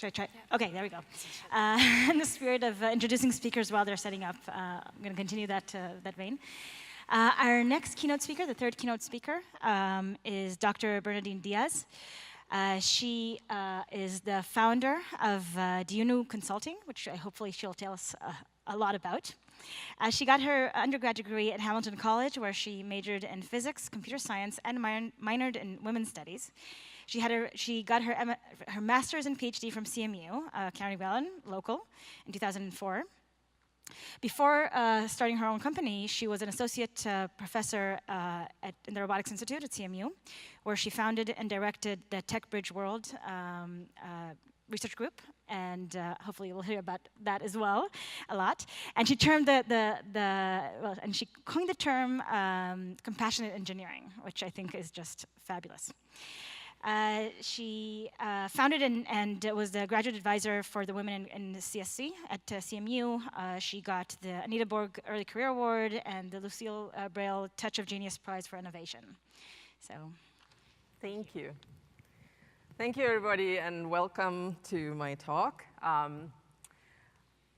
Should I try? Okay, there we go. In the spirit of introducing speakers while they're setting up, I'm going to continue that vein. Our next keynote speaker, the third keynote speaker, is Dr. Bernadine Diaz. She is the founder of Diunu Consulting, which hopefully she'll tell us a lot about. She got her undergraduate degree at Hamilton College, where she majored in physics, computer science, and minored in women's studies. She got her master's and PhD from CMU, County Welland, local, in 2004. Before starting her own company, she was an associate professor in the Robotics Institute at CMU, where she founded and directed the TechBridge World research group, and hopefully we'll hear about that as well a lot. And she termed and she coined the term compassionate engineering, which I think is just fabulous. She founded and was the graduate advisor for the women in the CSC at CMU. She got the Anita Borg Early Career Award and the Lucille Braille Touch of Genius Prize for Innovation. So, thank you. Thank you, everybody, and welcome to my talk.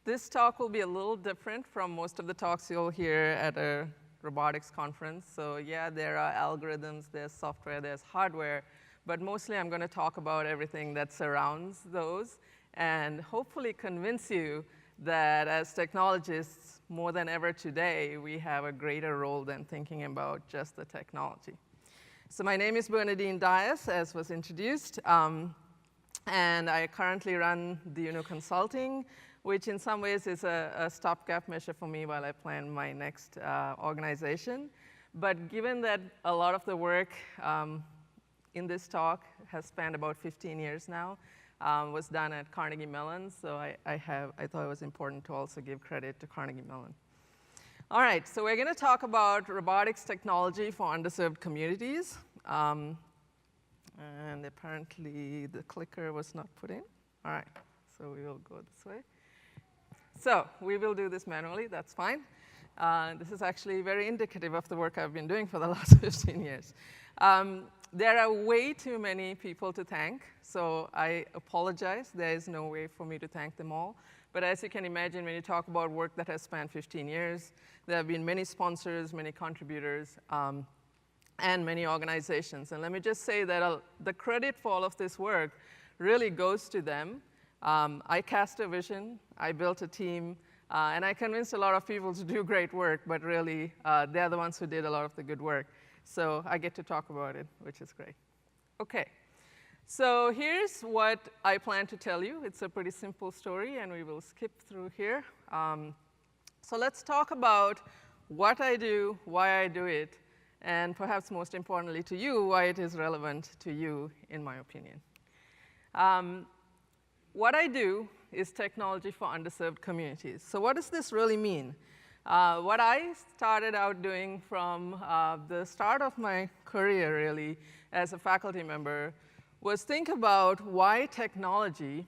This talk will be a little different from most of the talks you'll hear at a robotics conference. So yeah, there are algorithms, there's software, there's hardware, but mostly I'm going to talk about everything that surrounds those and hopefully convince you that as technologists, more than ever today, we have a greater role than thinking about just the technology. So my name is Bernadine Diaz, as was introduced, and I currently run Diunu Consulting, which in some ways is a stopgap measure for me while I plan my next organization. But given that a lot of the work in this talk has spanned about 15 years now, was done at Carnegie Mellon, so I thought it was important to also give credit to Carnegie Mellon. All right, so we're going to talk about robotics technology for underserved communities. And apparently the clicker was not put in. All right, so we will go this way. So we will do this manually, that's fine. This is actually very indicative of the work I've been doing for the last 15 years. There are way too many people to thank, so I apologize. There is no way for me to thank them all. But as you can imagine, when you talk about work that has spanned 15 years, there have been many sponsors, many contributors, and many organizations. And let me just say that the credit for all of this work really goes to them. I cast a vision, I built a team, and I convinced a lot of people to do great work, but really, they're the ones who did a lot of the good work. So I get to talk about it, which is great. Okay. So here's what I plan to tell you. It's a pretty simple story, and we will skip through here. So let's talk about what I do, why I do it, and perhaps most importantly to you, why it is relevant to you, in my opinion. What I do is technology for underserved communities. So what does this really mean? What I started out doing from the start of my career, really, as a faculty member, was think about why technology,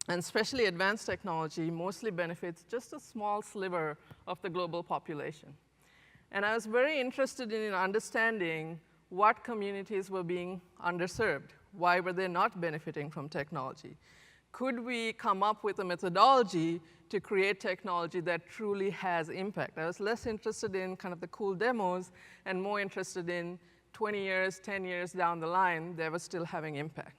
and especially advanced technology, mostly benefits just a small sliver of the global population. And I was very interested in understanding what communities were being underserved. Why were they not benefiting from technology? Could we come up with a methodology to create technology that truly has impact? I was less interested in kind of the cool demos and more interested in 20 years, 10 years down the line, they were still having impact.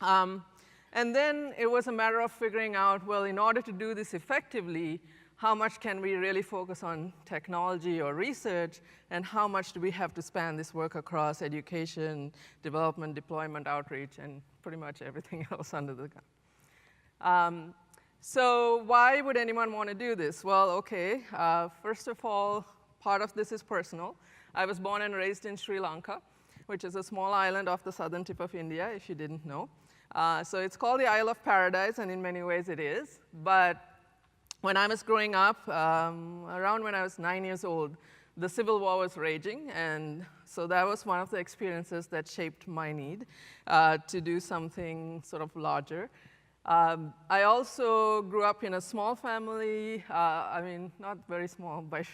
And then it was a matter of figuring out, well, in order to do this effectively, how much can we really focus on technology or research, and how much do we have to span this work across education, development, deployment, outreach, and pretty much everything else under the gun. So why would anyone want to do this? Well, okay, first of all, part of this is personal. I was born and raised in Sri Lanka, which is a small island off the southern tip of India, if you didn't know. So it's called the Isle of Paradise, and in many ways it is. But when I was growing up, around when I was 9 years old, the Civil War was raging, and so that was one of the experiences that shaped my need to do something sort of larger. I also grew up in a small family, I mean, not very small by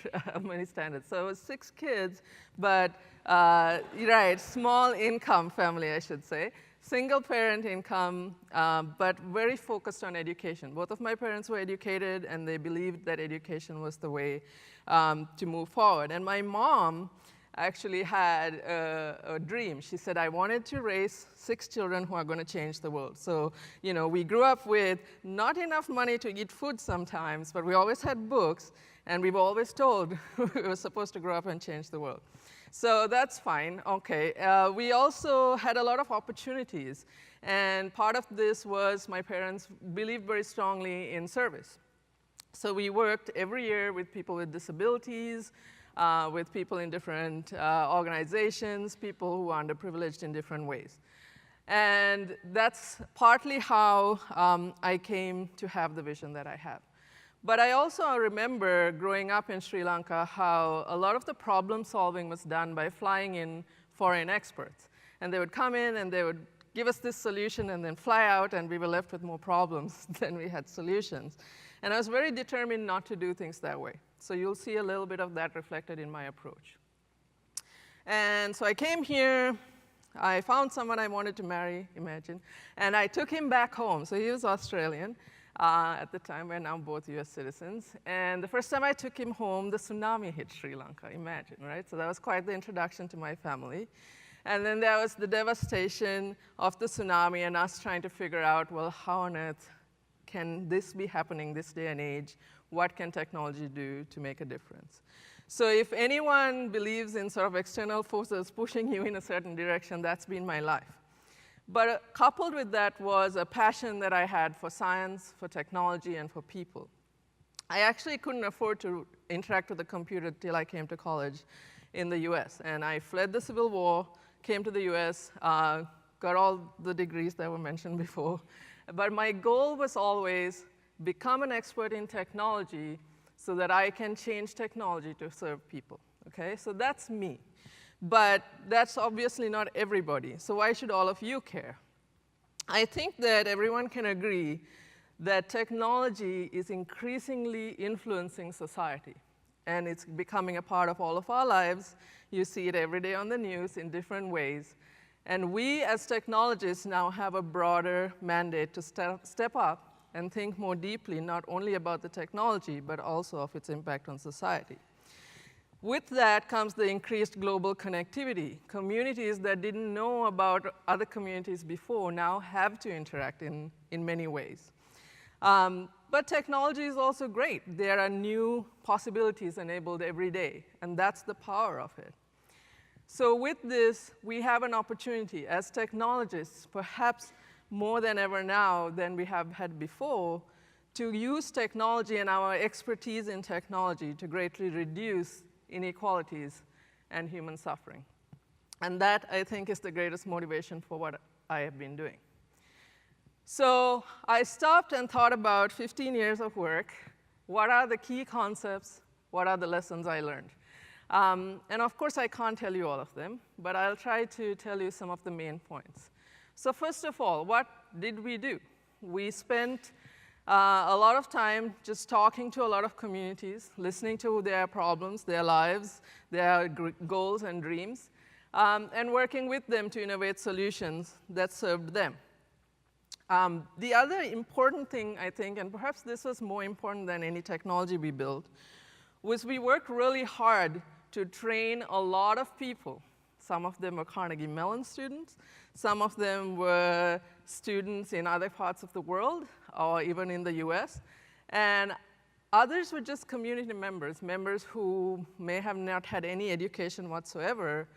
many standards. So it was 6 kids, but, right, small income family, I should say. single parent income, but very focused on education. Both of my parents were educated, and they believed that education was the way to move forward. And my mom actually had a dream. She said, I wanted to raise 6 children who are going to change the world. So, you know, we grew up with not enough money to eat food sometimes, but we always had books, and we were always told we were supposed to grow up and change the world. So that's fine, okay. We also had a lot of opportunities, and part of this was my parents believed very strongly in service. So we worked every year with people with disabilities, with people in different organizations, people who are underprivileged in different ways. And that's partly how I came to have the vision that I have. But I also remember growing up in Sri Lanka how a lot of the problem solving was done by flying in foreign experts. And they would come in and they would give us this solution and then fly out, and we were left with more problems than we had solutions. And I was very determined not to do things that way. So you'll see a little bit of that reflected in my approach. And so I came here, I found someone I wanted to marry, imagine, and I took him back home. So he was Australian at the time. We're now both US citizens. And the first time I took him home, the tsunami hit Sri Lanka, imagine, right? So that was quite the introduction to my family. And then there was the devastation of the tsunami and us trying to figure out, well, how on earth can this be happening this day and age? What can technology do to make a difference? So if anyone believes in sort of external forces pushing you in a certain direction, that's been my life. But coupled with that was a passion that I had for science, for technology, and for people. I actually couldn't afford to interact with a computer till I came to college in the US. And I fled the Civil War, came to the US, got all the degrees that were mentioned before. But my goal was always become an expert in technology so that I can change technology to serve people, okay? So that's me. But that's obviously not everybody, so why should all of you care? I think that everyone can agree that technology is increasingly influencing society, and it's becoming a part of all of our lives. You see it every day on the news in different ways. And we as technologists now have a broader mandate to step up and think more deeply, not only about the technology, but also of its impact on society. With that comes the increased global connectivity. Communities that didn't know about other communities before now have to interact in many ways. But technology is also great. There are new possibilities enabled every day, and that's the power of it. So with this, we have an opportunity as technologists, perhaps more than ever now than we have had before, to use technology and our expertise in technology to greatly reduce inequalities and human suffering. And that, I think, is the greatest motivation for what I have been doing. So I stopped and thought about 15 years of work. What are the key concepts? What are the lessons I learned? And of course, I can't tell you all of them, but I'll try to tell you some of the main points. So first of all, what did we do? We spent a lot of time just talking to a lot of communities, listening to their problems, their lives, their goals and dreams, and working with them to innovate solutions that served them. The other important thing, I think, and perhaps this was more important than any technology we built, was we worked really hard to train a lot of people. Some of them were Carnegie Mellon students. Some of them were students in other parts of the world, or even in the US. And others were just community members, members who may have not had any education whatsoever,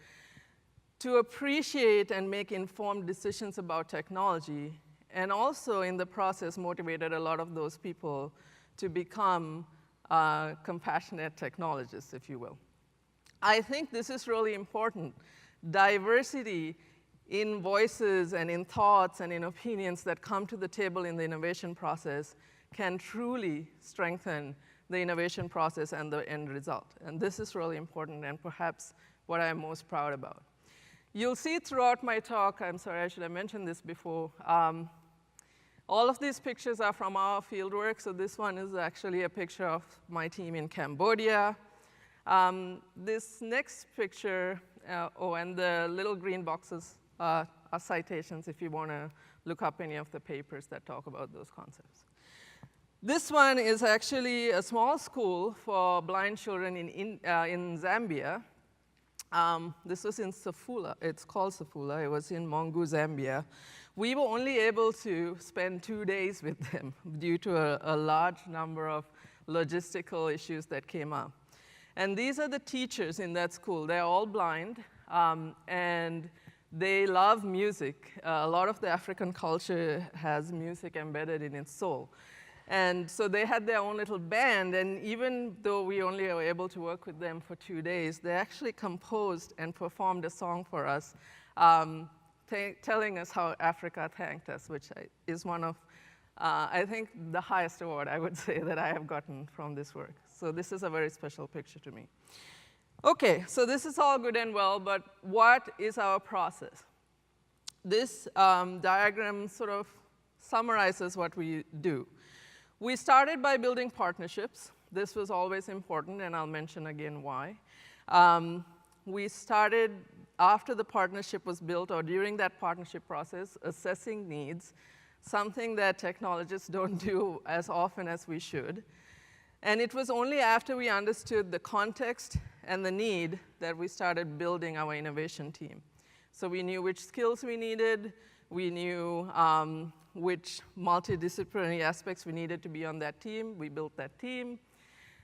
to appreciate and make informed decisions about technology, and also in the process motivated a lot of those people to become compassionate technologists, if you will. I think this is really important. Diversity in voices and in thoughts and in opinions that come to the table in the innovation process can truly strengthen the innovation process and the end result. And this is really important and perhaps what I'm most proud about. You'll see throughout my talk, I'm sorry, I should have mentioned this before, all of these pictures are from our fieldwork. So this one is actually a picture of my team in Cambodia. This next picture, and the little green boxes are citations if you want to look up any of the papers that talk about those concepts. This one is actually a small school for blind children in Zambia. This was in Safula. It's called Safula. It was in Mongu, Zambia. We were only able to spend 2 days with them due to a large number of logistical issues that came up. And these are the teachers in that school. They're all blind, and they love music. A lot of the African culture has music embedded in its soul. And so they had their own little band, and even though we only were able to work with them for 2 days, they actually composed and performed a song for us, telling us how Africa thanked us, which is one of, I think, the highest award, I would say, that I have gotten from this work. So this is a very special picture to me. Okay, so this is all good and well, but what is our process? This diagram sort of summarizes what we do. We started by building partnerships. This was always important, and I'll mention again why. We started, after the partnership was built, or during that partnership process, assessing needs, something that technologists don't do as often as we should. And it was only after we understood the context and the need that we started building our innovation team. So we knew which skills we needed, we knew which multidisciplinary aspects we needed to be on that team. We built that team.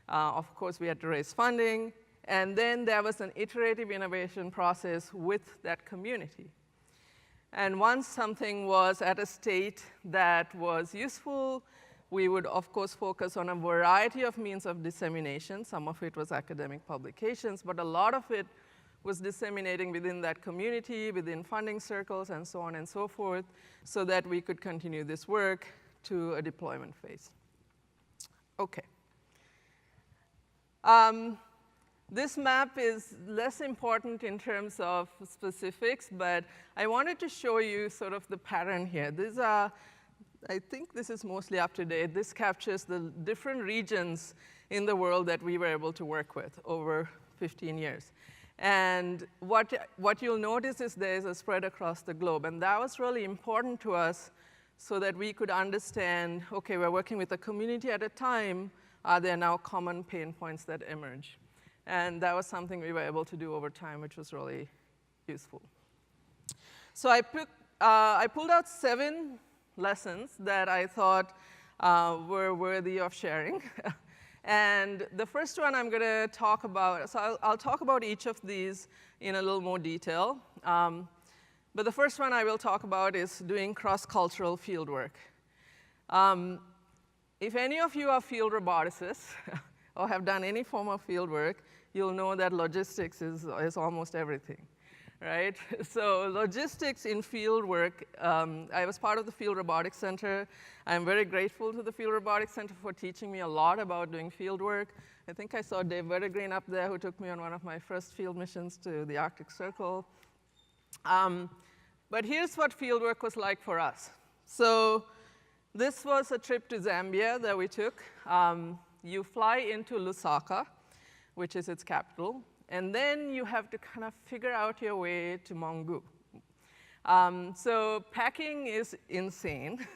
Of course, we had to raise funding. And then there was an iterative innovation process with that community. And once something was at a state that was useful, we would, of course, focus on a variety of means of dissemination. Some of it was academic publications, but a lot of it was disseminating within that community, within funding circles, and so on and so forth, so that we could continue this work to a deployment phase. Okay. This map is less important in terms of specifics, but I wanted to show you sort of the pattern here. These are, I think this is mostly up to date. This captures the different regions in the world that we were able to work with over 15 years. And what you'll notice is there's a spread across the globe. And that was really important to us so that we could understand, okay, we're working with a community at a time. Are there now common pain points that emerge? And that was something we were able to do over time, which was really useful. So I pulled out 7 lessons that I thought were worthy of sharing. And the first one I'm going to talk about, so I'll talk about each of these in a little more detail. But the first one I will talk about is doing cross-cultural fieldwork. If any of you are field roboticists or have done any form of fieldwork, you'll know that logistics is almost everything, right? So logistics in fieldwork, I was part of the Field Robotics Center. I'm very grateful to the Field Robotics Center for teaching me a lot about doing fieldwork. I think I saw Dave Verdegreen up there, who took me on one of my first field missions to the Arctic Circle. But here's what fieldwork was like for us. So this was a trip to Zambia that we took. You fly into Lusaka, which is its capital, and then you have to kind of figure out your way to Mongu. So packing is insane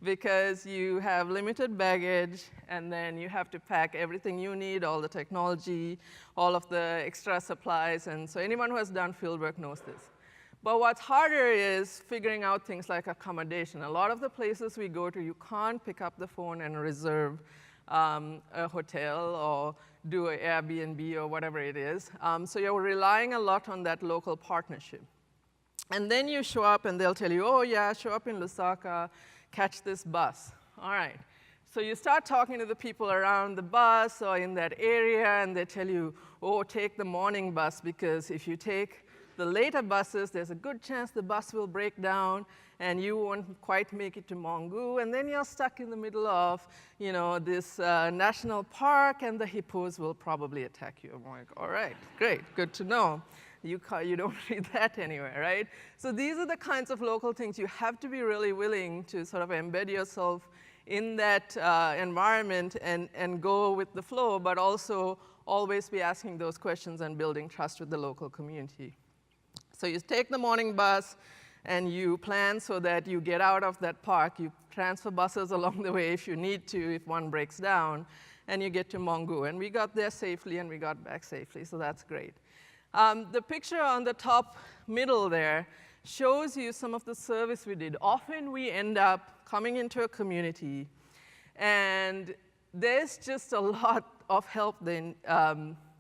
because you have limited baggage, and then you have to pack everything you need, all the technology, all of the extra supplies, and so anyone who has done fieldwork knows this. But what's harder is figuring out things like accommodation. A lot of the places we go to, you can't pick up the phone and reserve a hotel or do an Airbnb or whatever it is. So you're relying a lot on that local partnership. And then you show up and they'll tell you, oh yeah, show up in Lusaka, catch this bus. All right. So you start talking to the people around the bus or in that area, and they tell you, oh, take the morning bus, because if you take the later buses, there's a good chance the bus will break down and you won't quite make it to Mongu, and then you're stuck in the middle of, you know, this national park, and the hippos will probably attack you. I'm like, all right, great, good to know. You don't read that anywhere, right? So these are the kinds of local things you have to be really willing to sort of embed yourself in that environment and go with the flow, but also always be asking those questions and building trust with the local community. So you take the morning bus, and you plan so that you get out of that park. You transfer buses along the way if you need to, if one breaks down, and you get to Mongu. And we got there safely, and we got back safely, so that's great. The picture on the top middle there shows you some of the service we did. Often we end up coming into a community, and there's just a lot of help then,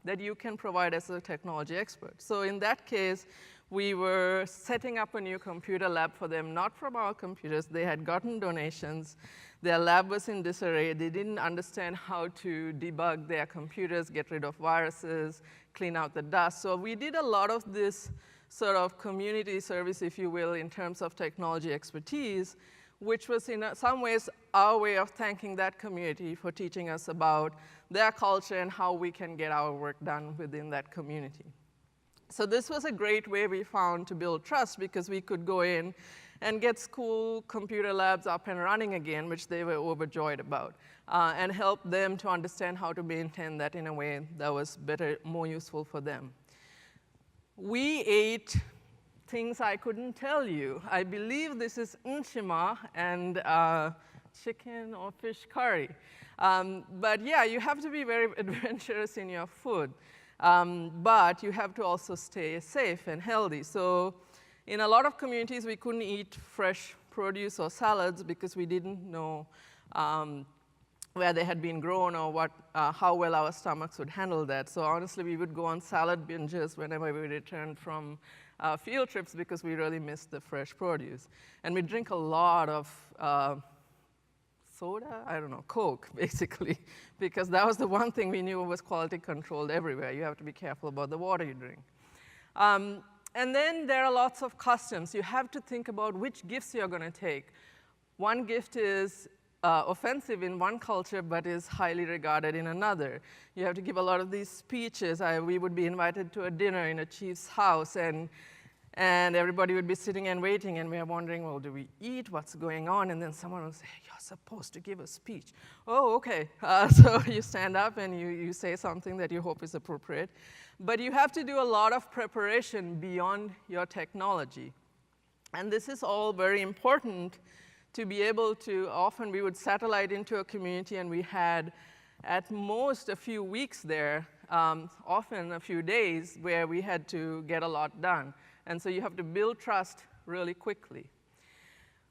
that you can provide as a technology expert. So in that case, we were setting up a new computer lab for them, not from our computers. They had gotten donations. Their lab was in disarray. They didn't understand how to debug their computers, get rid of viruses, clean out the dust. So we did a lot of this sort of community service, if you will, in terms of technology expertise, which was in some ways our way of thanking that community for teaching us about their culture and how we can get our work done within that community. So this was a great way we found to build trust, because we could go in and get school computer labs up and running again, which they were overjoyed about, and help them to understand how to maintain that in a way that was better, more useful for them. We ate things I couldn't tell you. I believe this is nshima and chicken or fish curry. But yeah, you have to be very adventurous in your food. But you have to also stay safe and healthy. So in a lot of communities, we couldn't eat fresh produce or salads because we didn't know where they had been grown or how well our stomachs would handle that. So honestly, we would go on salad binges whenever we returned from field trips because we really missed the fresh produce. And we drink a lot of soda? I don't know, Coke, basically, because that was the one thing we knew was quality controlled everywhere. You have to be careful about the water you drink. And then there are lots of customs. You have to think about which gifts you're going to take. One gift is offensive in one culture, but is highly regarded in another. You have to give a lot of these speeches. We would be invited to a dinner in a chief's house, and everybody would be sitting and waiting, and we are wondering, well, do we eat? What's going on? And then someone will say, you're supposed to give a speech. Oh, okay. So you stand up and you say something that you hope is appropriate. But you have to do a lot of preparation beyond your technology. And this is all very important to be able to, often we would satellite into a community, and we had at most a few weeks there, often a few days, where we had to get a lot done. And so you have to build trust really quickly.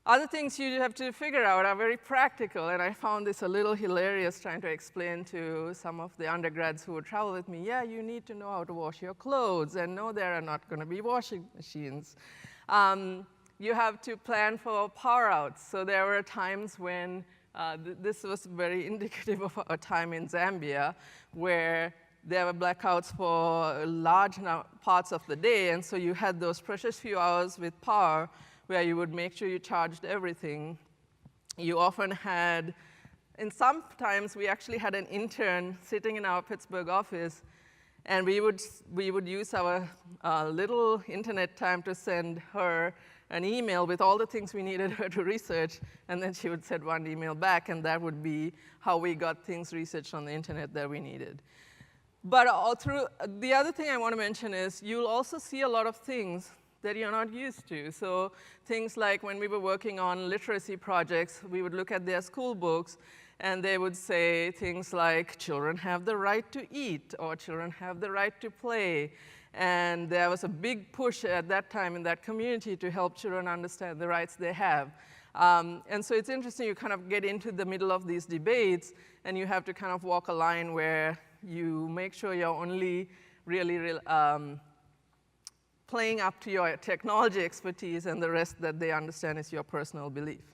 Other things you have to figure out are very practical, and I found this a little hilarious trying to explain to some of the undergrads who would travel with me. Yeah, you need to know how to wash your clothes, and no, there are not going to be washing machines. You have to plan for power outs. So there were times when, this was very indicative of a time in Zambia, where there were blackouts for large parts of the day, and so you had those precious few hours with power where you would make sure you charged everything. You often had, and sometimes we actually had an intern sitting in our Pittsburgh office, and we would use our little internet time to send her an email with all the things we needed her to research, and then she would send one email back, and that would be how we got things researched on the internet that we needed. But the other thing I want to mention is you'll also see a lot of things that you're not used to. So things like when we were working on literacy projects, we would look at their school books, and they would say things like, children have the right to eat, or children have the right to play. And there was a big push at that time in that community to help children understand the rights they have. And so it's interesting, you kind of get into the middle of these debates, and you have to kind of walk a line where you make sure you're only really playing up to your technology expertise, and the rest that they understand is your personal belief.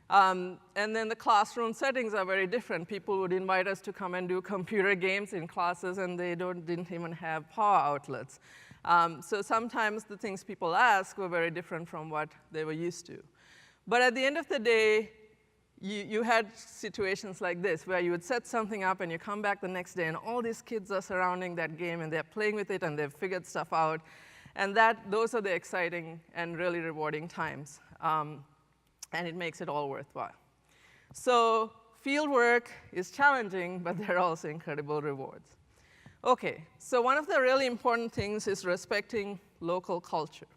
And then the classroom settings are very different. People would invite us to come and do computer games in classes, and they didn't even have power outlets. So sometimes the things people ask were very different from what they were used to. But at the end of the day, you had situations like this, where you would set something up, and you come back the next day, and all these kids are surrounding that game, and they're playing with it, and they've figured stuff out. And those are the exciting and really rewarding times. And it makes it all worthwhile. So fieldwork is challenging, but there are also incredible rewards. OK, so one of the really important things is respecting local culture.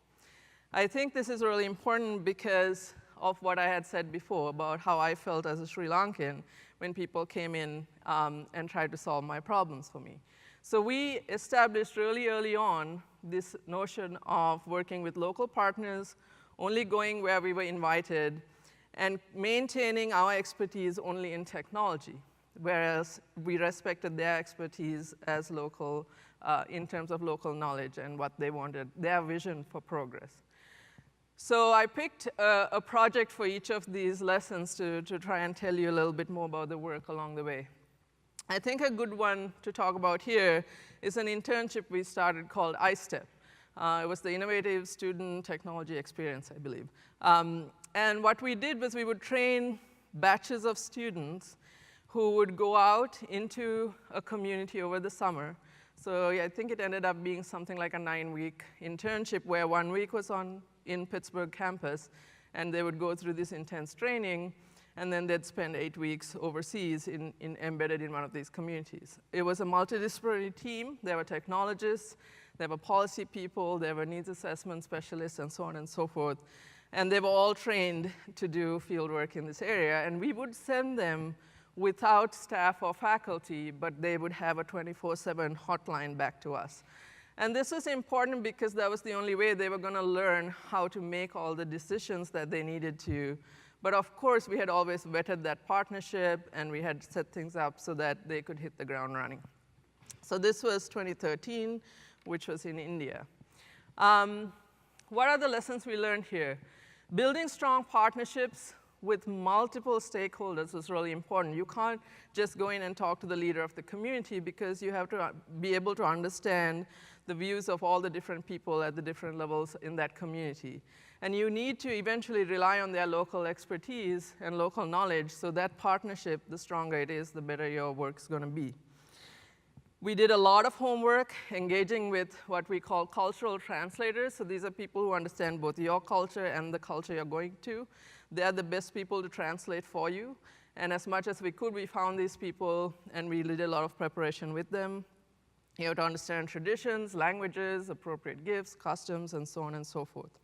I think this is really important because of what I had said before about how I felt as a Sri Lankan when people came in and tried to solve my problems for me. So we established really early on this notion of working with local partners, only going where we were invited, and maintaining our expertise only in technology, whereas we respected their expertise as local, in terms of local knowledge and what they wanted, their vision for progress. So I picked a project for each of these lessons to try and tell you a little bit more about the work along the way. I think a good one to talk about here is an internship we started called iStep. It was the Innovative Student Technology Experience, I believe. And what we did was we would train batches of students who would go out into a community over the summer. So I think it ended up being something like a 9-week internship where 1 week was in Pittsburgh campus, and they would go through this intense training, and then they'd spend 8 weeks overseas embedded in one of these communities. It was a multidisciplinary team. There were technologists, there were policy people, there were needs assessment specialists, and so on and so forth. And they were all trained to do fieldwork in this area, and we would send them without staff or faculty, but they would have a 24/7 hotline back to us. And this was important because that was the only way they were going to learn how to make all the decisions that they needed to. But of course, we had always vetted that partnership, and we had set things up so that they could hit the ground running. So this was 2013, which was in India. What are the lessons we learned here? Building strong partnerships with multiple stakeholders was really important. You can't just go in and talk to the leader of the community because you have to be able to understand the views of all the different people at the different levels in that community. And you need to eventually rely on their local expertise and local knowledge, so that partnership, the stronger it is, the better your work's going to be. We did a lot of homework engaging with what we call cultural translators. So these are people who understand both your culture and the culture you're going to. They're the best people to translate for you. And as much as we could, we found these people, and we did a lot of preparation with them. You have to understand traditions, languages, appropriate gifts, customs, and so on and so forth.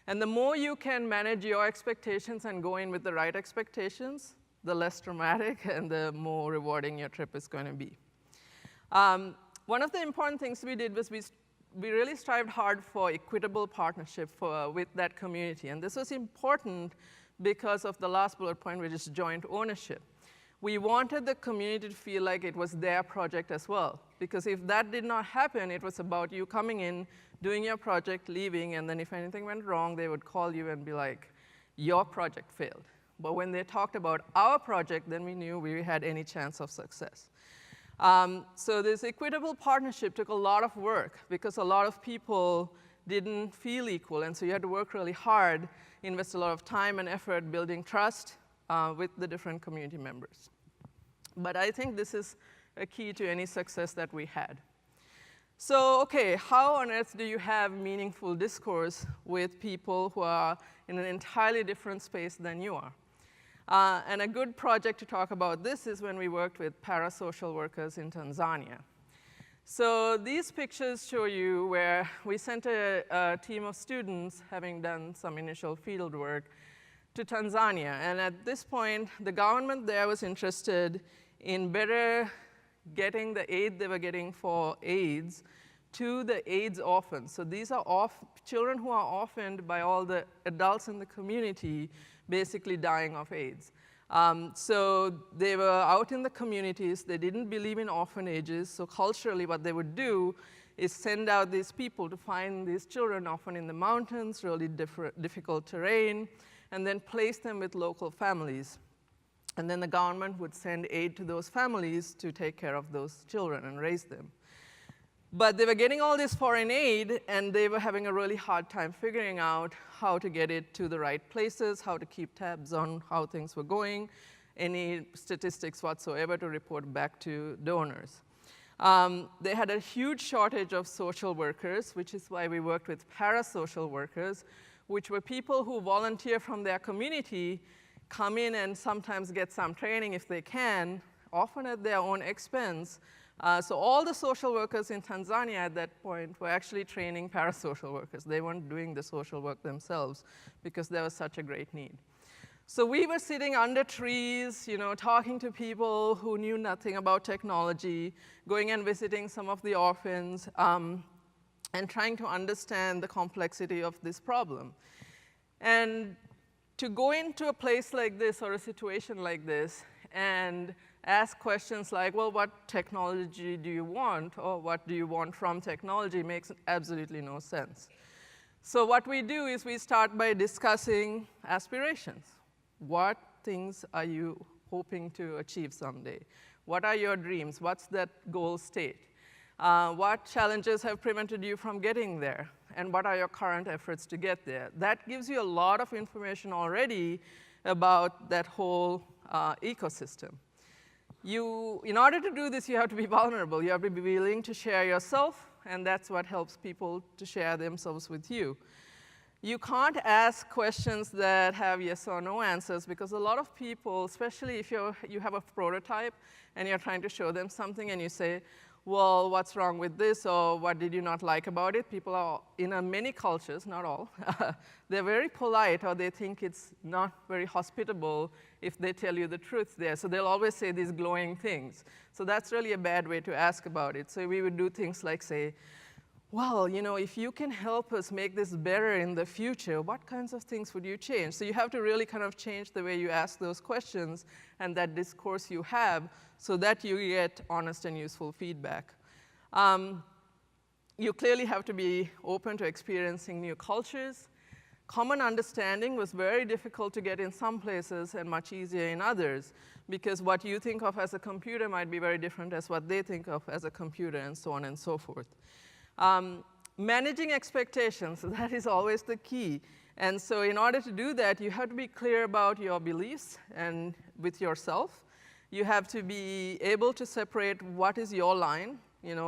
And the more you can manage your expectations and go in with the right expectations, the less traumatic and the more rewarding your trip is going to be. One of the important things we did was we really strived hard for equitable partnership with that community. And this was important because of the last bullet point, which is joint ownership. We wanted the community to feel like it was their project as well. Because if that did not happen, it was about you coming in, doing your project, leaving, and then if anything went wrong, they would call you and be like, your project failed. But when they talked about our project, then we knew we had any chance of success. So this equitable partnership took a lot of work because a lot of people didn't feel equal, and so you had to work really hard, invest a lot of time and effort building trust with the different community members. But I think this is a key to any success that we had. So, okay, how on earth do you have meaningful discourse with people who are in an entirely different space than you are? And a good project to talk about this is when we worked with parasocial workers in Tanzania. So these pictures show you where we sent a team of students, having done some initial field work, to Tanzania. And at this point, the government there was interested in better getting the aid they were getting for AIDS to the AIDS orphans. So these are children who are orphaned by all the adults in the community, basically dying of AIDS. So they were out in the communities. They didn't believe in orphanages. So culturally, what they would do is send out these people to find these children, often in the mountains, really difficult terrain, and then place them with local families. And then the government would send aid to those families to take care of those children and raise them. But they were getting all this foreign aid, and they were having a really hard time figuring out how to get it to the right places, how to keep tabs on how things were going, any statistics whatsoever to report back to donors. They had a huge shortage of social workers, which is why we worked with parasocial workers, which were people who volunteer from their community, come in and sometimes get some training if they can, often at their own expense, So all the social workers in Tanzania at that point were actually training parasocial workers. They weren't doing the social work themselves because there was such a great need. So we were sitting under trees, talking to people who knew nothing about technology, going and visiting some of the orphans, and trying to understand the complexity of this problem. And to go into a place like this or a situation like this and ask questions like, well, what technology do you want, or what do you want from technology, makes absolutely no sense. So what we do is we start by discussing aspirations. What things are you hoping to achieve someday? What are your dreams? What's that goal state? What challenges have prevented you from getting there? And what are your current efforts to get there? That gives you a lot of information already about that whole ecosystem. In order to do this, you have to be vulnerable. You have to be willing to share yourself, and that's what helps people to share themselves with you. You can't ask questions that have yes or no answers, because a lot of people, especially if you have a prototype and you're trying to show them something and you say, well, what's wrong with this, or what did you not like about it? People are, in many cultures, not all, they're very polite, or they think it's not very hospitable if they tell you the truth there. So they'll always say these glowing things. So that's really a bad way to ask about it. So we would do things like say, well, if you can help us make this better in the future, what kinds of things would you change? So you have to really kind of change the way you ask those questions and that discourse you have so that you get honest and useful feedback. You clearly have to be open to experiencing new cultures. Common understanding was very difficult to get in some places and much easier in others, because what you think of as a computer might be very different as what they think of as a computer, and so on and so forth. Managing expectations, that is always the key. And so in order to do that, you have to be clear about your beliefs and with yourself. You have to be able to separate what is your line,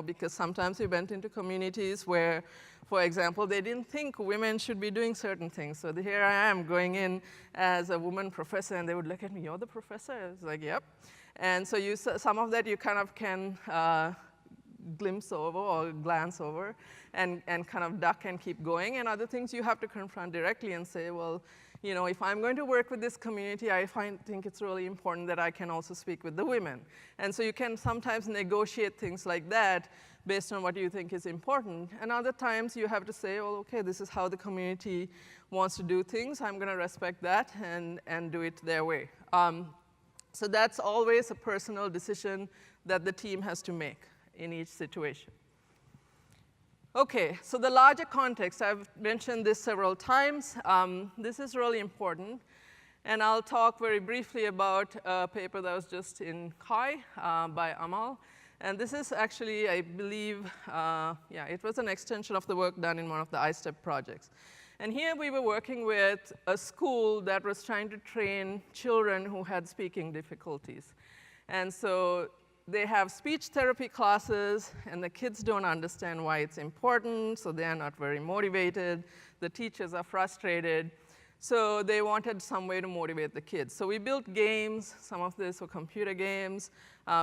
because sometimes we went into communities where, for example, they didn't think women should be doing certain things. So here I am going in as a woman professor, and they would look at me, you're the professor? I was like, yep. And so some of that you kind of can glimpse over or glance over and kind of duck and keep going. And other things you have to confront directly and say, well, if I'm going to work with this community, I think it's really important that I can also speak with the women. And so you can sometimes negotiate things like that based on what you think is important. And other times you have to say, well, okay, this is how the community wants to do things. I'm going to respect that and do it their way. So that's always a personal decision that the team has to make in each situation. Okay, so the larger context, I've mentioned this several times. This is really important. And I'll talk very briefly about a paper that was just in CHI by Amal. And this is actually, I believe, it was an extension of the work done in one of the iStep projects. And here we were working with a school that was trying to train children who had speaking difficulties. And so they have speech therapy classes, and the kids don't understand why it's important, so they're not very motivated. The teachers are frustrated. So they wanted some way to motivate the kids. So we built games. Some of these were computer games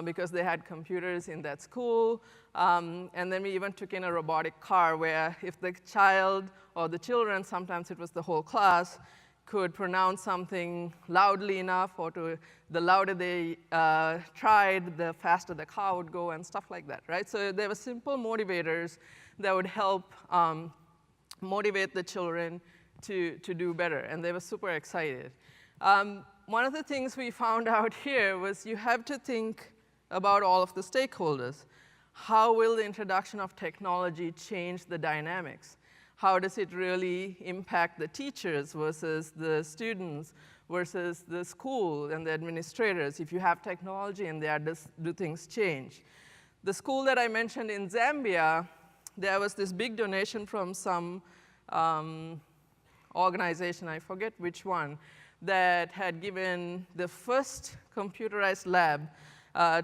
because they had computers in that school. And then we even took in a robotic car where if the child or the children, sometimes it was the whole class, could pronounce something loudly enough, or the louder they tried, the faster the car would go, and stuff like that, right? So there were simple motivators that would help motivate the children to do better, and they were super excited. One of the things we found out here was you have to think about all of the stakeholders. How will the introduction of technology change the dynamics? How does it really impact the teachers versus the students versus the school and the administrators? If you have technology in there, do things change? The school that I mentioned in Zambia, there was this big donation from some organization, I forget which one, that had given the first computerized lab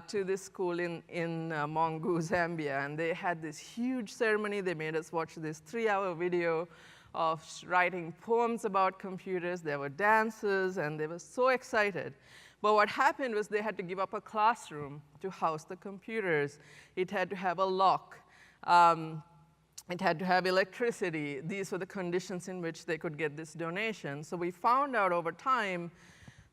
to this school in Mongu, Zambia. And they had this huge ceremony. They made us watch this 3-hour video of writing poems about computers. There were dances, and they were so excited. But what happened was they had to give up a classroom to house the computers. It had to have a lock. It had to have electricity. These were the conditions in which they could get this donation. So we found out over time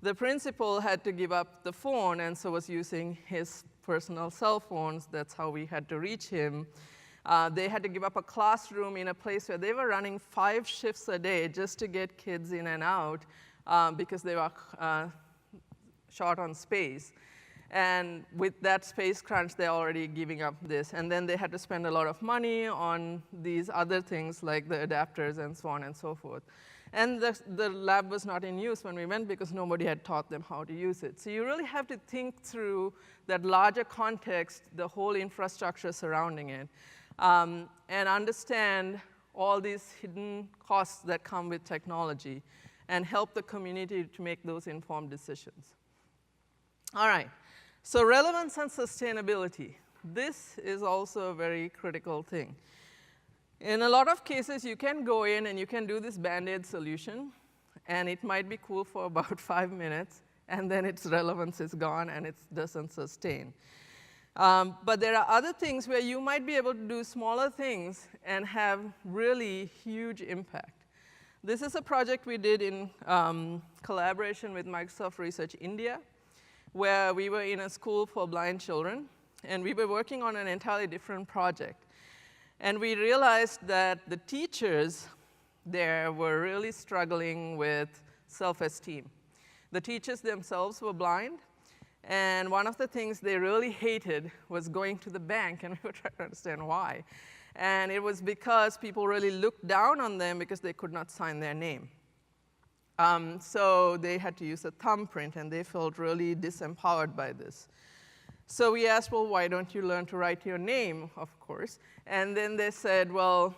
the principal had to give up the phone, and so was using his personal cell phones. That's how we had to reach him. They had to give up a classroom in a place where they were running 5 shifts a day just to get kids in and out because they were short on space. And with that space crunch, they're already giving up this. And then they had to spend a lot of money on these other things like the adapters and so on and so forth. And the lab was not in use when we went because nobody had taught them how to use it. So you really have to think through that larger context, the whole infrastructure surrounding it, and understand all these hidden costs that come with technology and help the community to make those informed decisions. All right. So relevance and sustainability. This is also a very critical thing. In a lot of cases, you can go in and you can do this Band-Aid solution, and it might be cool for about 5 minutes, and then its relevance is gone and it doesn't sustain. But there are other things where you might be able to do smaller things and have really huge impact. This is a project we did in collaboration with Microsoft Research India, where we were in a school for blind children, and we were working on an entirely different project. And we realized that the teachers there were really struggling with self-esteem. The teachers themselves were blind, and one of the things they really hated was going to the bank, and we were trying to understand why. And it was because people really looked down on them because they could not sign their name. So they had to use a thumbprint, and they felt really disempowered by this. So we asked, well, why don't you learn to write your name, of course? And then they said, well,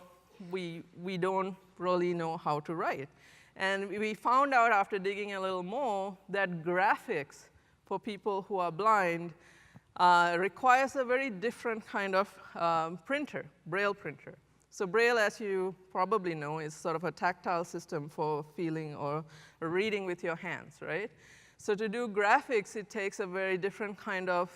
we don't really know how to write. And we found out after digging a little more that graphics for people who are blind requires a very different kind of printer, Braille printer. So Braille, as you probably know, is sort of a tactile system for feeling or reading with your hands, right? So to do graphics, it takes a very different kind of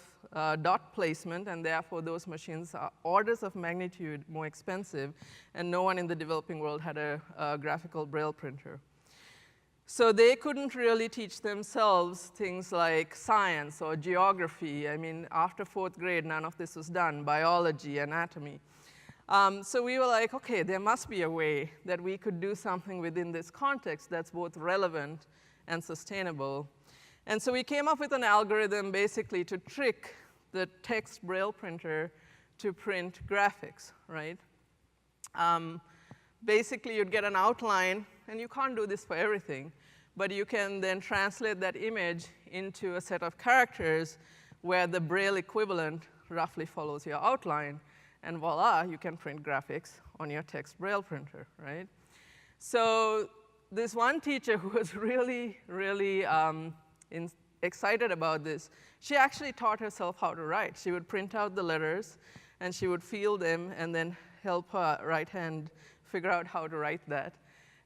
dot placement, and therefore those machines are orders of magnitude more expensive, and no one in the developing world had a graphical Braille printer. So they couldn't really teach themselves things like science or geography. I mean, after 4th grade, none of this was done, biology, anatomy. So we were like, okay, there must be a way that we could do something within this context that's both relevant and sustainable. And so we came up with an algorithm basically to trick the text Braille printer to print graphics, right? Basically, you'd get an outline, and you can't do this for everything, but you can then translate that image into a set of characters where the Braille equivalent roughly follows your outline, and voila, you can print graphics on your text Braille printer, right? So this one teacher who was really, really excited about this, she actually taught herself how to write. She would print out the letters, and she would feel them, and then help her right hand figure out how to write that.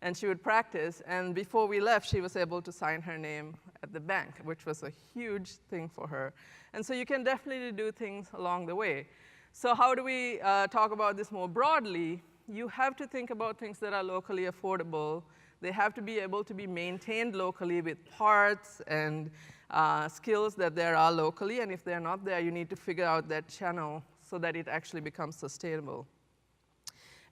And she would practice, and before we left, she was able to sign her name at the bank, which was a huge thing for her. And so you can definitely do things along the way. So how do we talk about this more broadly? You have to think about things that are locally affordable. They have to be able to be maintained locally with parts and skills that there are locally, and if they're not there, you need to figure out that channel so that it actually becomes sustainable.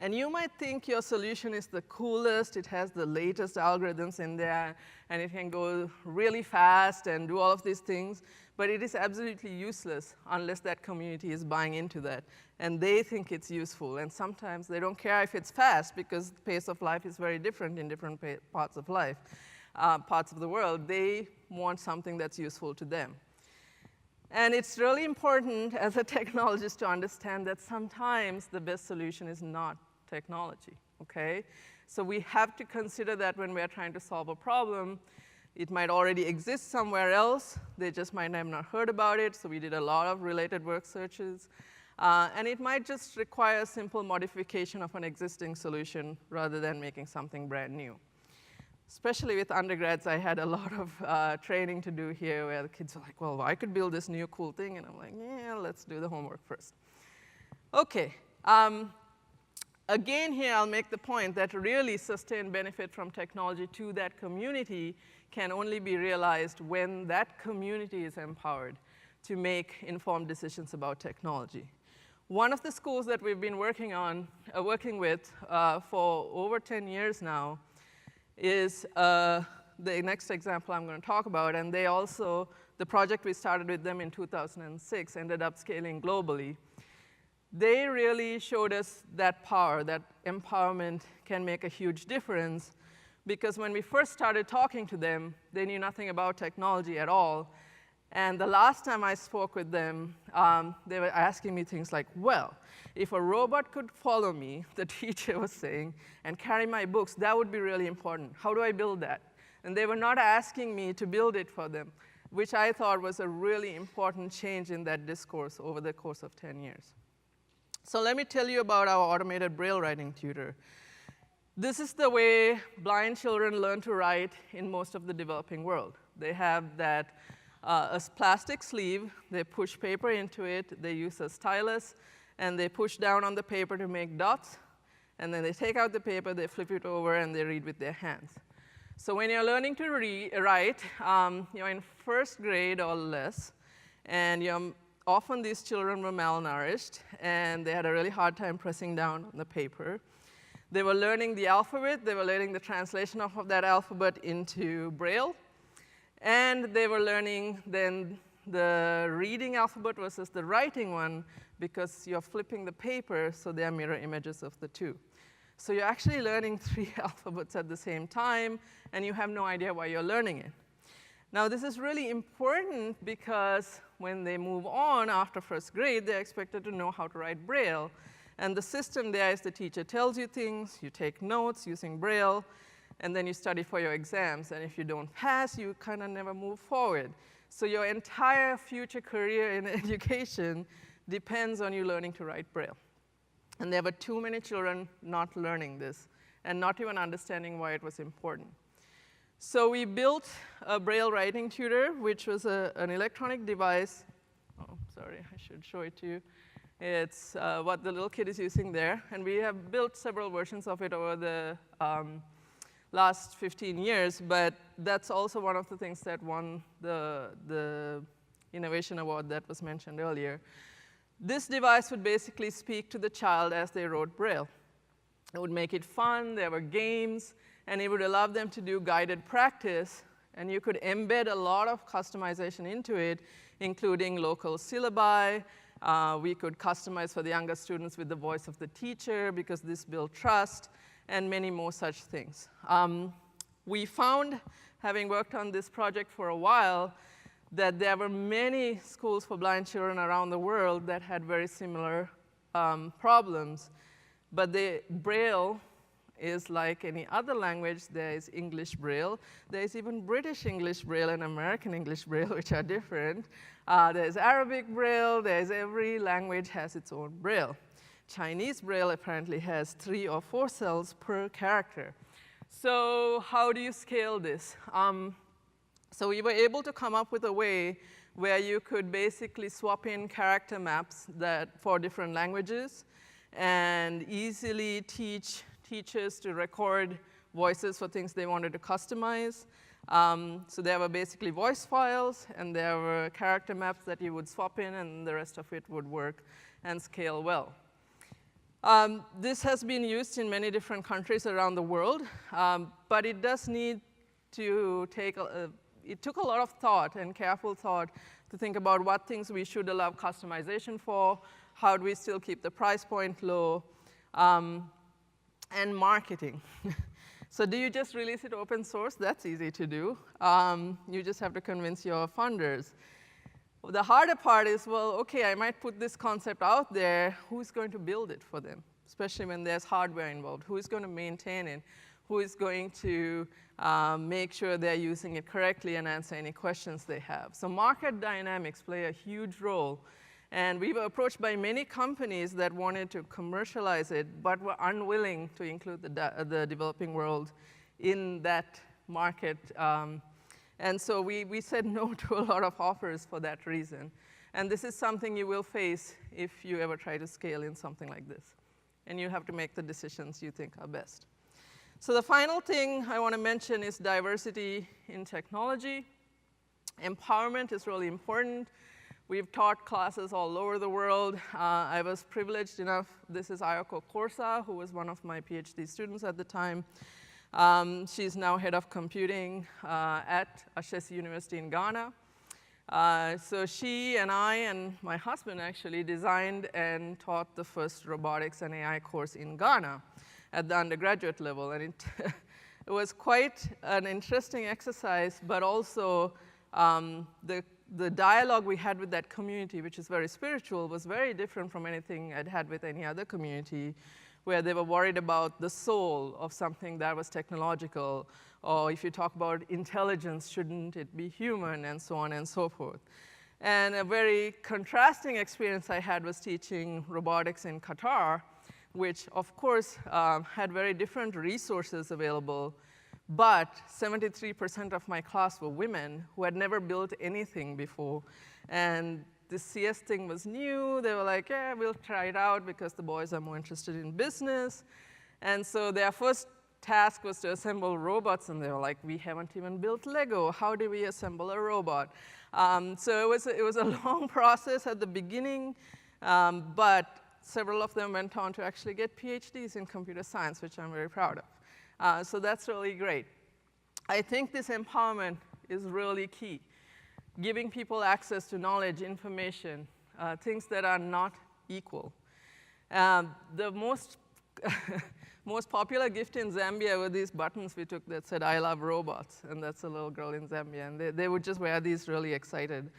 And you might think your solution is the coolest, it has the latest algorithms in there, and it can go really fast and do all of these things, but it is absolutely useless unless that community is buying into that, and they think it's useful. And sometimes they don't care if it's fast because the pace of life is very different in different parts of life, parts of the world. They want something that's useful to them. And it's really important as a technologist to understand that sometimes the best solution is not technology, okay? So we have to consider that when we're trying to solve a problem. It might already exist somewhere else. They just might have not heard about it, so we did a lot of related work searches. And it might just require a simple modification of an existing solution rather than making something brand new. Especially with undergrads, I had a lot of training to do here where the kids were like, well, I could build this new cool thing. And I'm like, yeah, let's do the homework first. OK. Again, here, I'll make the point that really sustained benefit from technology to that community can only be realized when that community is empowered to make informed decisions about technology. One of the schools that we've been working with for over 10 years now is the next example I'm going to talk about. And they also, the project we started with them in 2006 ended up scaling globally. They really showed us that power, that empowerment can make a huge difference. Because when we first started talking to them, they knew nothing about technology at all. And the last time I spoke with them, they were asking me things like, well, if a robot could follow me, the teacher was saying, and carry my books, that would be really important. How do I build that? And they were not asking me to build it for them, which I thought was a really important change in that discourse over the course of 10 years. So let me tell you about our automated Braille writing tutor. This is the way blind children learn to write in most of the developing world. They have that a plastic sleeve, they push paper into it, they use a stylus, and they push down on the paper to make dots, and then they take out the paper, they flip it over, and they read with their hands. So when you're learning to write, you're in first grade or less, and often these children were malnourished, and they had a really hard time pressing down on the paper. They were learning the alphabet, they were learning the translation of that alphabet into Braille, and they were learning then the reading alphabet versus the writing one, because you're flipping the paper, so they are mirror images of the two. So you're actually learning 3 alphabets at the same time, and you have no idea why you're learning it. Now, this is really important because when they move on after first grade, they're expected to know how to write Braille. And the system there is the teacher tells you things, you take notes using Braille, and then you study for your exams. And if you don't pass, you kind of never move forward. So your entire future career in education depends on you learning to write Braille. And there were too many children not learning this and not even understanding why it was important. So we built a Braille writing tutor, which was an electronic device. Oh, sorry, I should show it to you. It's what the little kid is using there. And we have built several versions of it over the last 15 years. But that's also one of the things that won the innovation award that was mentioned earlier. This device would basically speak to the child as they wrote Braille. It would make it fun. There were games. And it would allow them to do guided practice. And you could embed a lot of customization into it, including local syllabi. We could customize for the younger students with the voice of the teacher, because this built trust, and many more such things. We found, having worked on this project for a while, that there were many schools for blind children around the world that had very similar problems. But the Braille is like any other language. There is English Braille. There is even British English Braille and American English Braille, which are different. There's Arabic Braille. There's every language has its own Braille. Chinese Braille apparently has 3 or 4 cells per character. So how do you scale this? So we were able to come up with a way where you could basically swap in character maps for different languages and easily teach teachers to record voices for things they wanted to customize. So there were basically voice files, and there were character maps that you would swap in, and the rest of it would work and scale well. This has been used in many different countries around the world, but it does need to it took a lot of thought and careful thought to think about what things we should allow customization for, how do we still keep the price point low, and marketing. So do you just release it open source? That's easy to do. You just have to convince your funders. The harder part is, well, OK, I might put this concept out there. Who's going to build it for them, especially when there's hardware involved? Who is going to maintain it? Who is going to make sure they're using it correctly and answer any questions they have? So market dynamics play a huge role. And we were approached by many companies that wanted to commercialize it, but were unwilling to include the developing world in that market. And so we said no to a lot of offers for that reason. And this is something you will face if you ever try to scale in something like this. And you have to make the decisions you think are best. So the final thing I want to mention is diversity in technology. Empowerment is really important. We've taught classes all over the world. I was privileged enough, this is Ayako Korsa, who was one of my PhD students at the time. She's now head of computing at Ashesi University in Ghana. So she and I and my husband actually designed and taught the first robotics and AI course in Ghana at the undergraduate level. And it was quite an interesting exercise, but also the dialogue we had with that community, which is very spiritual, was very different from anything I'd had with any other community, where they were worried about the soul of something that was technological, or if you talk about intelligence, shouldn't it be human, and so on and so forth. And a very contrasting experience I had was teaching robotics in Qatar, which of course had very different resources available, but 73% of my class were women who had never built anything before. And the CS thing was new. They were like, yeah, we'll try it out because the boys are more interested in business. And so their first task was to assemble robots, and they were like, we haven't even built Lego. How do we assemble a robot? So it was a long process at the beginning, but several of them went on to actually get PhDs in computer science, which I'm very proud of. So that's really great. I think this empowerment is really key. Giving people access to knowledge, information, things that are not equal. The most most popular gift in Zambia were these buttons we took that said, I love robots. And that's a little girl in Zambia. And they would just wear these really excited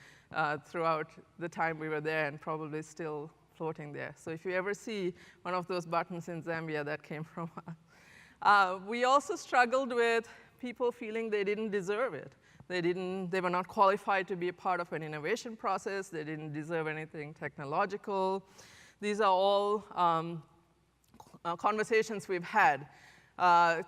throughout the time we were there, and probably still floating there. So if you ever see one of those buttons in Zambia, that came from us. We also struggled with people feeling they didn't deserve it. They were not qualified to be a part of an innovation process. They didn't deserve anything technological. These are all conversations we've had.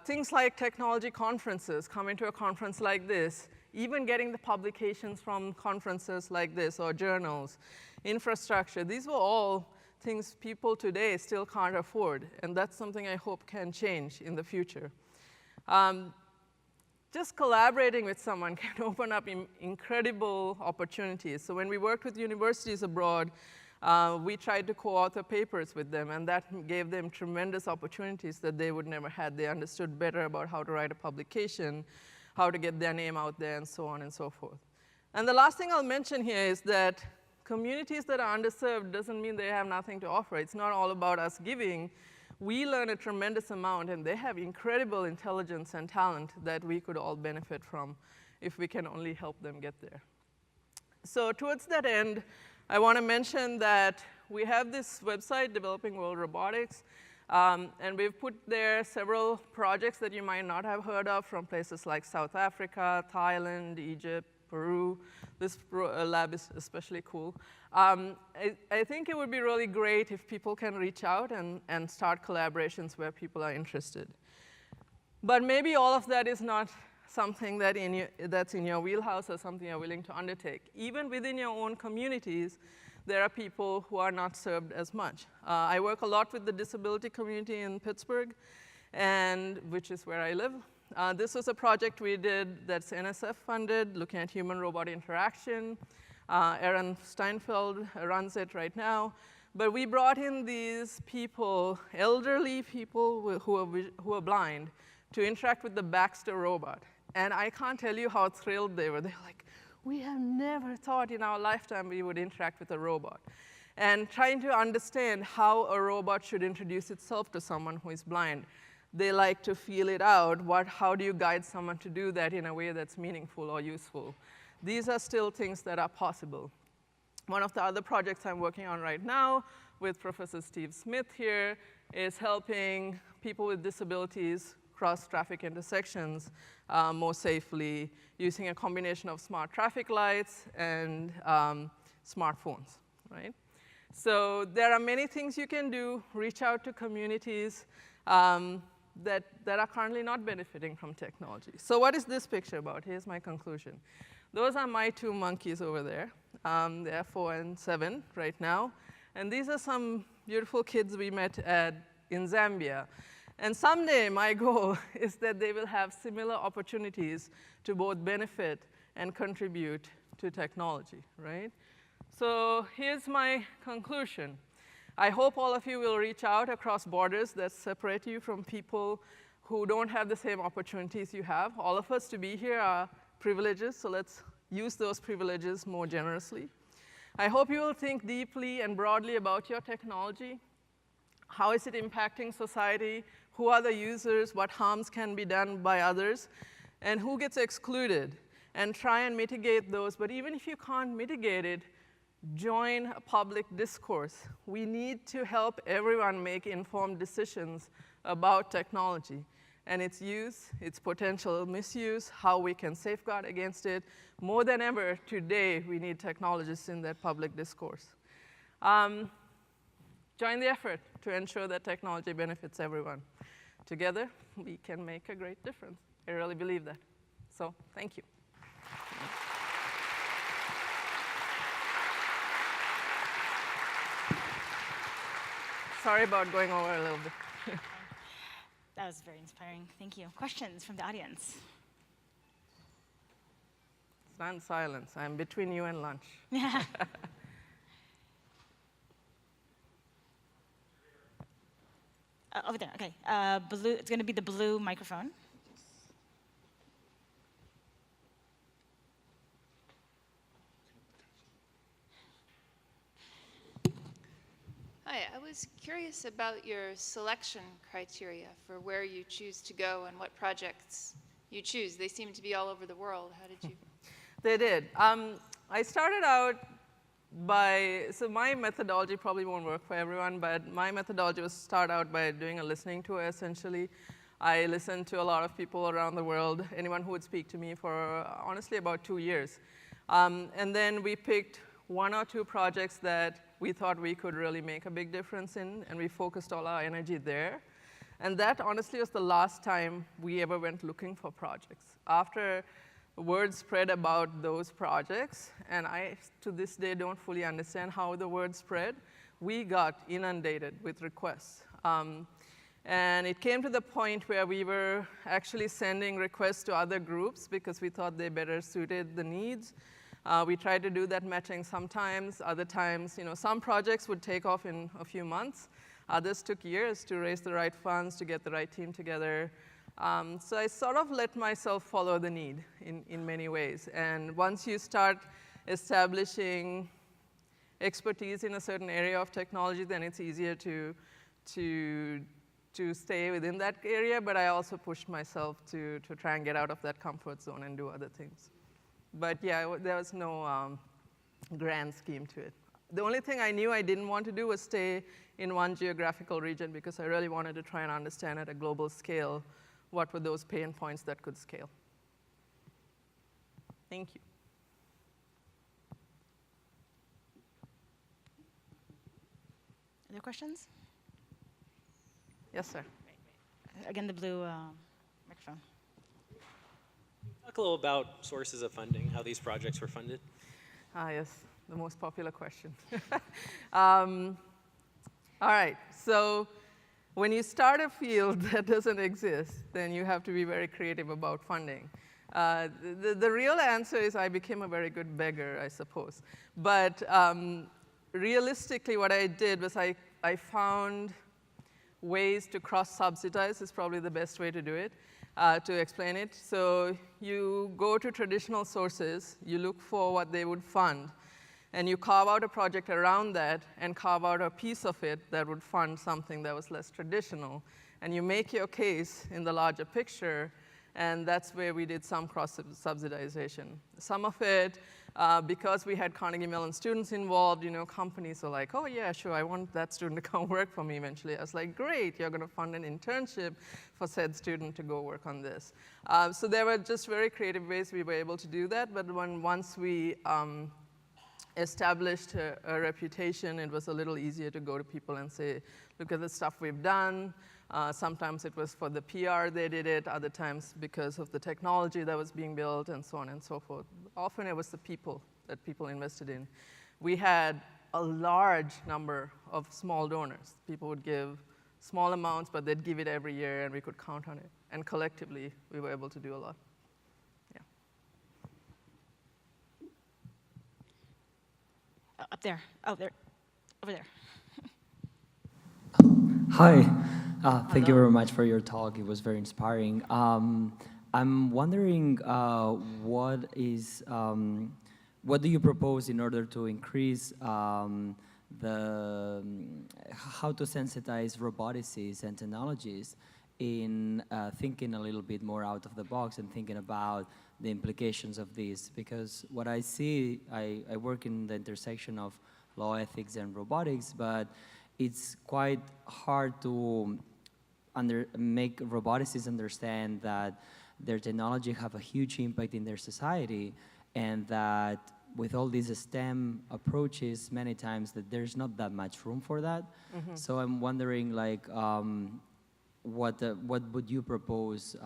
Things like technology conferences, coming to a conference like this, even getting the publications from conferences like this or journals, infrastructure, these were all things people today still can't afford, and that's something I hope can change in the future. Just collaborating with someone can open up incredible opportunities. So when we worked with universities abroad, we tried to co-author papers with them, and that gave them tremendous opportunities that they would never had. They understood better about how to write a publication, how to get their name out there, and so on and so forth. And the last thing I'll mention here is that communities that are underserved doesn't mean they have nothing to offer. It's not all about us giving. We learn a tremendous amount, and they have incredible intelligence and talent that we could all benefit from if we can only help them get there. So towards that end, I want to mention that we have this website, Developing World Robotics, and we've put there several projects that you might not have heard of from places like South Africa, Thailand, Egypt, Peru. This lab is especially cool. I think it would be really great if people can reach out and start collaborations where people are interested. But maybe all of that is not something that's in your wheelhouse or something you're willing to undertake. Even within your own communities, there are people who are not served as much. I work a lot with the disability community in Pittsburgh, which is where I live. This was a project we did that's NSF funded, looking at human-robot interaction. Aaron Steinfeld runs it right now. But we brought in these people, elderly people who are blind, to interact with the Baxter robot. And I can't tell you how thrilled they were. They're like, we have never thought in our lifetime we would interact with a robot. And trying to understand how a robot should introduce itself to someone who is blind. They like to feel it out. How do you guide someone to do that in a way that's meaningful or useful? These are still things that are possible. One of the other projects I'm working on right now with Professor Steve Smith here is helping people with disabilities cross traffic intersections more safely using a combination of smart traffic lights and smartphones, right? So there are many things you can do. Reach out to communities that are currently not benefiting from technology. So what is this picture about? Here's my conclusion. Those are my two monkeys over there. They are 4 and 7 right now. And these are some beautiful kids we met in Zambia. And someday, my goal is that they will have similar opportunities to both benefit and contribute to technology, right? So here's my conclusion. I hope all of you will reach out across borders that separate you from people who don't have the same opportunities you have. All of us to be here are privileges, so let's use those privileges more generously. I hope you will think deeply and broadly about your technology. How is it impacting society? Who are the users? What harms can be done by others? And who gets excluded? And try and mitigate those. But even if you can't mitigate it, join a public discourse. We need to help everyone make informed decisions about technology and its use, its potential misuse, how we can safeguard against it. More than ever today, we need technologists in that public discourse. Join the effort to ensure that technology benefits everyone. Together, we can make a great difference. I really believe that. So, thank you. Sorry about going over a little bit. That was very inspiring. Thank you. Questions from the audience? Stand silence. I'm between you and lunch. Yeah. Over there, okay. Blue, it's going to be the blue microphone. Hi, I was curious about your selection criteria for where you choose to go and what projects you choose. They seem to be all over the world. How did you? They did. I started out so my methodology probably won't work for everyone, but my methodology was start out by doing a listening tour, essentially. I listened to a lot of people around the world, anyone who would speak to me for, honestly, about 2 years. And then we picked 1 or 2 projects that we thought we could really make a big difference in, and we focused all our energy there. And that, honestly, was the last time we ever went looking for projects. After word spread about those projects, and I, to this day, don't fully understand how the word spread, we got inundated with requests. And it came to the point where we were actually sending requests to other groups because we thought they better suited the needs. We tried to do that matching sometimes. Other times, some projects would take off in a few months. Others took years to raise the right funds, to get the right team together. So I sort of let myself follow the need in many ways. And once you start establishing expertise in a certain area of technology, then it's easier to stay within that area. But I also pushed myself to try and get out of that comfort zone and do other things. But yeah, there was no grand scheme to it. The only thing I knew I didn't want to do was stay in one geographical region because I really wanted to try and understand at a global scale what were those pain points that could scale. Thank you. Other questions? Yes, sir. Again, the blue microphone. Talk a little about sources of funding, how these projects were funded. Yes, the most popular question. All right, so when you start a field that doesn't exist, then you have to be very creative about funding. The real answer is I became a very good beggar, I suppose. But realistically, what I did was I found ways to cross-subsidize is probably the best way to do it. To explain it. So you go to traditional sources, you look for what they would fund, and you carve out a project around that and carve out a piece of it that would fund something that was less traditional. And you make your case in the larger picture, and that's where we did some cross-subsidization. Some of it, because we had Carnegie Mellon students involved, companies were like, oh yeah, sure, I want that student to come work for me eventually. I was like, great, you're gonna fund an internship for said student to go work on this. So there were just very creative ways we were able to do that, but once we established a reputation. It was a little easier to go to people and say, look at the stuff we've done. Sometimes it was for the PR they did it, other times because of the technology that was being built, and so on and so forth. Often it was the people that people invested in. We had a large number of small donors. People would give small amounts, but they'd give it every year, and we could count on it. And collectively, we were able to do a lot. Up there. Oh, there. Over there. Hi. Thank you very much for your talk. It was very inspiring. I'm wondering what do you propose in order to increase how to sensitize roboticists and technologists in thinking a little bit more out of the box and thinking about the implications of this? Because what I see, I work in the intersection of law, ethics, and robotics, but it's quite hard to make roboticists understand that their technology have a huge impact in their society, and that with all these STEM approaches, many times that there's not that much room for that. Mm-hmm. So I'm wondering, like, what would you propose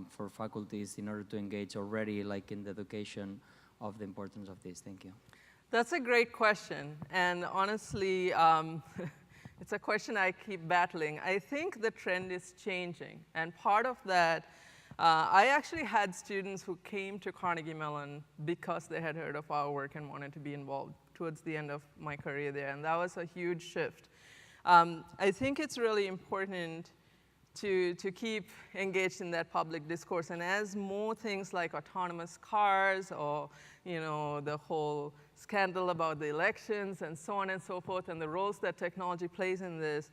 for faculties in order to engage already, like, in the education of the importance of this? Thank you. That's a great question, and honestly, it's a question I keep battling. I think the trend is changing, and part of that, I actually had students who came to Carnegie Mellon because they had heard of our work and wanted to be involved towards the end of my career there, and that was a huge shift. I think it's really important to keep engaged in that public discourse, and as more things like autonomous cars or the whole scandal about the elections and so on and so forth, and the roles that technology plays in this,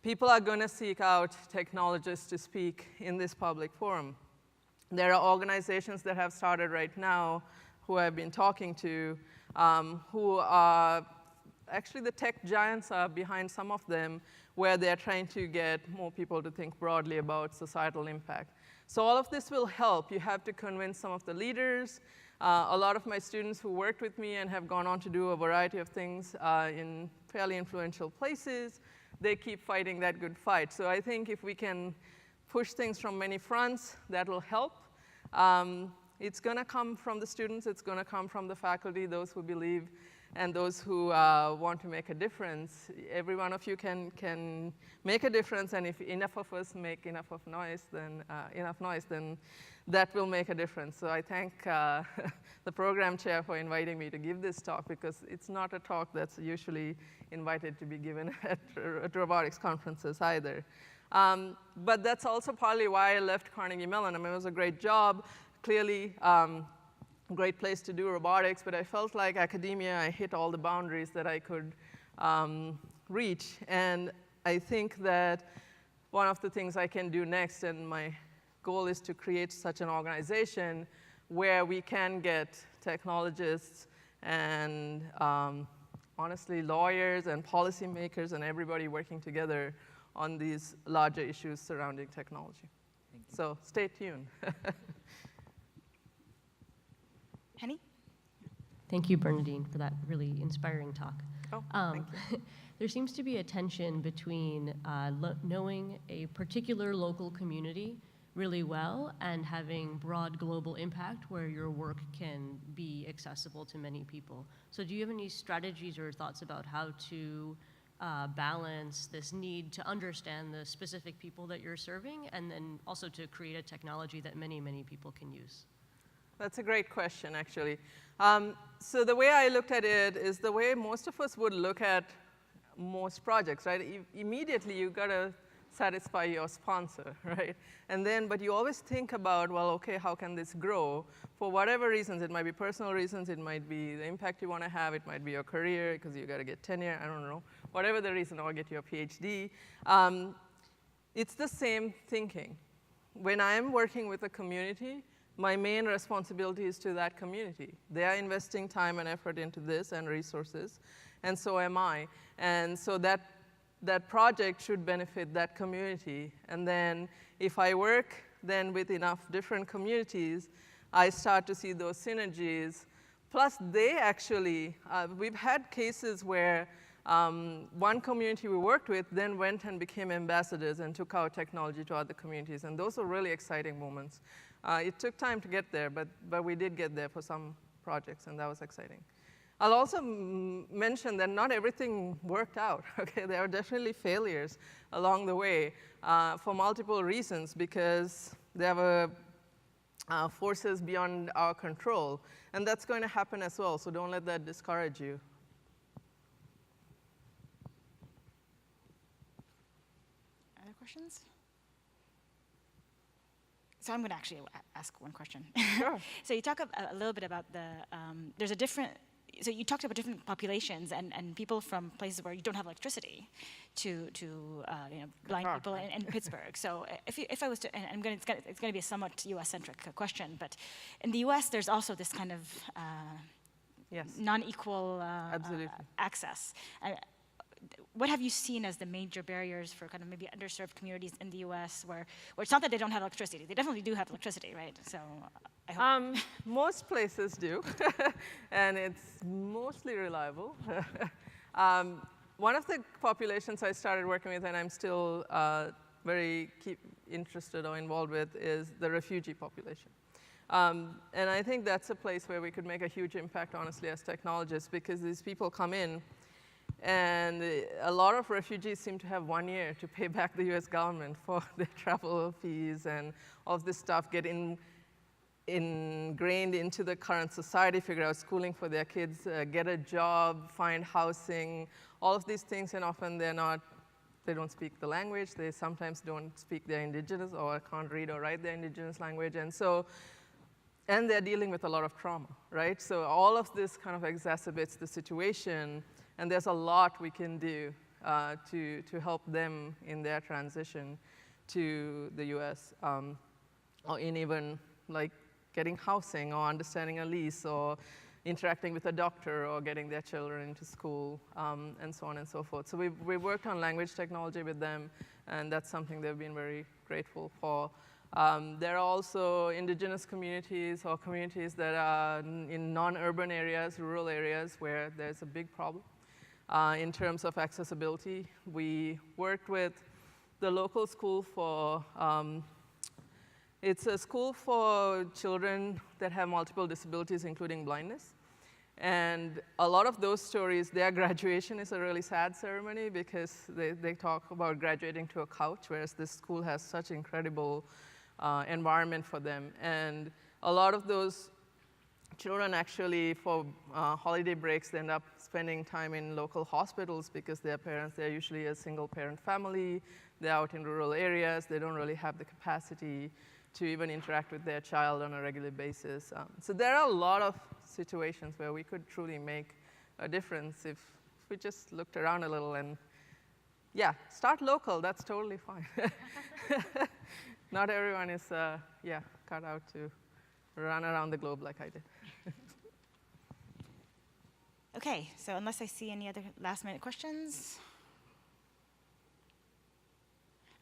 people are going to seek out technologists to speak in this public forum. There are organizations that have started right now who I've been talking to who are, actually the tech giants are behind some of them, where they're trying to get more people to think broadly about societal impact. So all of this will help. You have to convince some of the leaders. A lot of my students who worked with me and have gone on to do a variety of things in fairly influential places, they keep fighting that good fight. So I think if we can push things from many fronts, that will help. It's going to come from the students. It's going to come from the faculty, those who believe, and those who want to make a difference. Every one of you can make a difference, and if enough of us make enough noise, then that will make a difference. So I thank the program chair for inviting me to give this talk, because it's not a talk that's usually invited to be given at robotics conferences either. But that's also partly why I left Carnegie Mellon. I mean, it was a great job, clearly great place to do robotics, but I felt like academia, I hit all the boundaries that I could reach. And I think that one of the things I can do next, and my goal is to create such an organization where we can get technologists and honestly lawyers and policymakers and everybody working together on these larger issues surrounding technology. So stay tuned. Henny? Thank you, Bernadine, for that really inspiring talk. Oh, thank you. There seems to be a tension between knowing a particular local community really well and having broad global impact where your work can be accessible to many people. So do you have any strategies or thoughts about how to balance this need to understand the specific people that you're serving, and then also to create a technology that many, many people can use? That's a great question, actually. So the way I looked at it is the way most of us would look at most projects, right? Immediately, you got to satisfy your sponsor, right? And then, but you always think about, well, okay, how can this grow? For whatever reasons, it might be personal reasons, it might be the impact you want to have, it might be your career, because you got to get tenure, I don't know. Whatever the reason, or get your PhD. It's the same thinking. When I'm working with a community, my main responsibility is to that community. They are investing time and effort into this and resources, and so am I. And so that project should benefit that community. And then if I work then with enough different communities, I start to see those synergies Plus, they actually, we've had cases where one community we worked with then went and became ambassadors and took our technology to other communities. And those were really exciting moments. It took time to get there, but we did get there for some projects, and that was exciting. I'll also mention that not everything worked out. Okay, there are definitely failures along the way for multiple reasons, because there were forces beyond our control. And that's going to happen as well, so don't let that discourage you. Other questions? So I'm going to actually ask one question. Sure. So you talk a little bit about the, there's a different, so you talked about different populations and people from places where you don't have electricity to you know, blind people in Pittsburgh. So if I was to, and it's going to be a somewhat US-centric question, but in the US there's also this kind of Yes. non-equal Absolutely. access. What have you seen as the major barriers for kind of maybe underserved communities in the US where it's not that they don't have electricity, they definitely do have electricity, right? So I hope. Most places do, and it's mostly reliable. One of the populations I started working with, and I'm still very interested or involved with, is the refugee population. And I think that's a place where we could make a huge impact, honestly, as technologists, because these people come in, and a lot of refugees seem to have 1 year to pay back the US government for their travel fees and all of this stuff, get ingrained into the current society, figure out schooling for their kids, get a job, find housing, all of these things, and often they don't speak the language, they sometimes don't speak their indigenous or can't read or write their indigenous language, and they're dealing with a lot of trauma, right? So all of this kind of exacerbates the situation, and there's a lot we can do to help them in their transition to the US, or in even like getting housing or understanding a lease or interacting with a doctor or getting their children into school, and so on and so forth. So we worked on language technology with them, and that's something they've been very grateful for. There are also indigenous communities or communities that are in non-urban areas, rural areas, where there's a big problem in terms of accessibility. We worked with the local school for, it's a school for children that have multiple disabilities, including blindness. And a lot of those stories, their graduation is a really sad ceremony because they talk about graduating to a couch, whereas this school has such incredible environment for them. And a lot of those children actually, for holiday breaks, they end up spending time in local hospitals because their parents, they're usually a single parent family, they're out in rural areas, they don't really have the capacity to even interact with their child on a regular basis. So there are a lot of situations where we could truly make a difference if we just looked around a little and, yeah, start local, that's totally fine. Not everyone is, cut out to run around the globe like I did. Okay, so unless I see any other last-minute questions.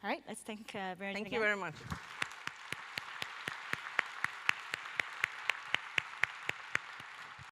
All right, let's thank Bernadine Thank again. you very much.